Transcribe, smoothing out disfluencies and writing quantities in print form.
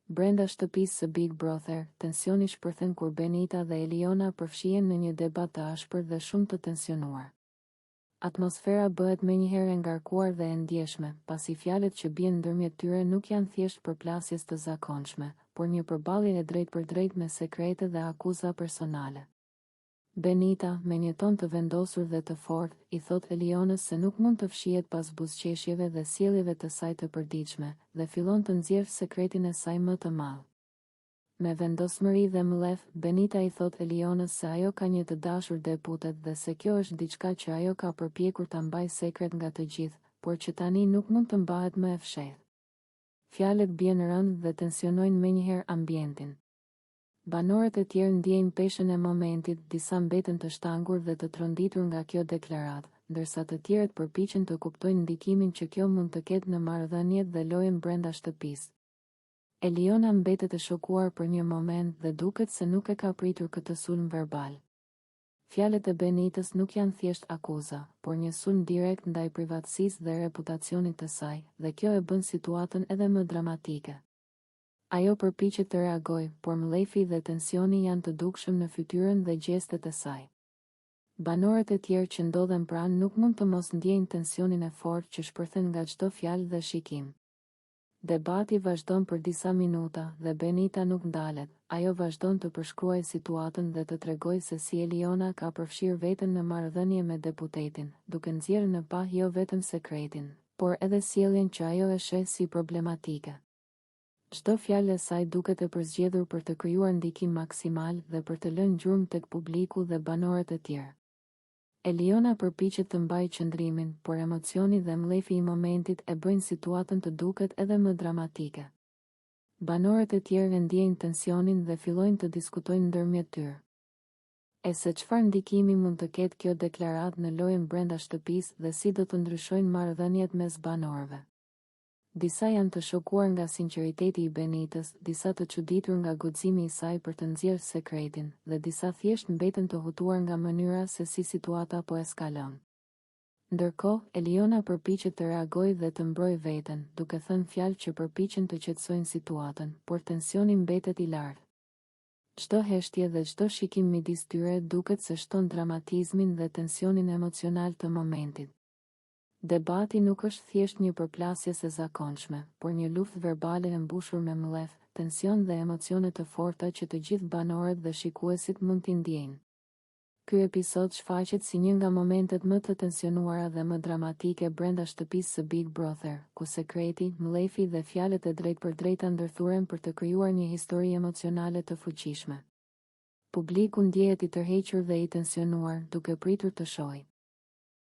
Brenda shtëpisë së Big Brother, tensioni shpërthen kur Benita dhe Eliona përfshihen në një debat të ashpër dhe shumë të tensionuar. Atmosfera bëhet menjëherë e ngarkuar dhe e ndjeshme, pasi fjalët që bien ndërmjet tyre nuk janë thjesht përplasjes të zakonshme, por një përballje e drejtpërdrejtë me sekrete dhe akuza personale. Benita, me një ton të vendosur dhe të fortë, i thot Elionës se nuk mund të fshihet pas buzëqeshjeve dhe sjelljeve të saj të përditshme, dhe fillon të nxjerrë sekretin e saj më të madh. Me vendosmëri dhe mbledh, Benita i thot Elionës se ajo ka një të dashur deputet dhe se kjo është diçka që ajo ka përpjekur ta mbajë sekret nga të gjithë, por që tani nuk mund të mbahet më e fshehtë. Fjalët bien rënd dhe tensionojnë menjëherë ambientin. Banorët e tjerë ndjejnë peshën e momentit, disa mbeten të shtangur dhe të tronditur nga kjo deklaratë, ndërsa të tjerët përpiqen të kuptojnë ndikimin që kjo mund të ketë në marrëdhëniet dhe lojën brenda shtëpisë. Eliona mbetet e shokuar për një moment dhe duket se nuk e ka pritur këtë sulm verbal. Fjalët e Benitës nuk janë thjesht akuza, por një sulm direkt ndaj privatësisë dhe reputacionit të saj, dhe kjo e bën situatën edhe më dramatike. Ajo përpiqet të reagojë, por mlefi dhe tensioni janë të dukshëm në fytyrën dhe gjestet e saj. Banorët e tjerë që ndodhen pranë nuk mund të mos ndjejnë tensionin e fortë që shpërthen nga çdo fjalë dhe shikim. Debati vazhdon për disa minuta dhe Benita nuk ndalet, ajo vazhdon të përshkruajë situatën dhe të tregojë se si Eliona ka përfshirë veten në marrëdhënie me deputetin, duke nxjerrë në pa jo vetëm sekretin, por edhe sjelljen që ajo e sheh si problematike. Çdo fjalë e saj duket e përzgjedhur për të krijuar ndikim maksimal dhe për të lënë gjurmë tek publiku dhe banorët e tjerë. Eliona përpiqet të mbajë qëndrimin, por emocioni dhe mlefi i momentit e bëjnë situatën të duket edhe më dramatike. Banorët e tjerë e ndjejnë tensionin dhe fillojnë të diskutojnë ndërmjet tyre. E se çfarë ndikimi mund të ketë kjo deklaratë në lojën brenda shtëpisë dhe si do të ndryshojnë marrëdhëniet mes banorëve. Disa janë të shokuar nga sinqeriteti i Benitës, disa të çuditur nga guximi i saj për të nxjerrë sekretin, dhe disa thjesht mbeten të hutuar nga mënyra se si situata po eskalon. Ndërkohë, Eliona përpiqet të reagojë dhe të mbrojë veten, duke thënë fjalë që përpiqen të qetësojnë situatën, por tensioni mbetet i lartë. Çdo heshtje dhe çdo shikim midis tyre duket se shton dramatizmin dhe tensionin emocional të momentit. Debati nuk është thjesht një përplasje e zakonshme, por një luftë verbale e mbushur me mlef, tension dhe emocione të forta që të gjithë banorët dhe shikuesit mund t'i ndjejnë. Ky episod shfaqet si një nga momentet më të tensionuara dhe më dramatike brenda shtëpisë së Big Brother, ku sekreti, mlefi dhe fjalët e drejtpërdrejta ndërthuren për të krijuar një histori emocionale të fuqishme. Publiku ndjehet i tërhequr dhe i tensionuar, duke pritur të shohë.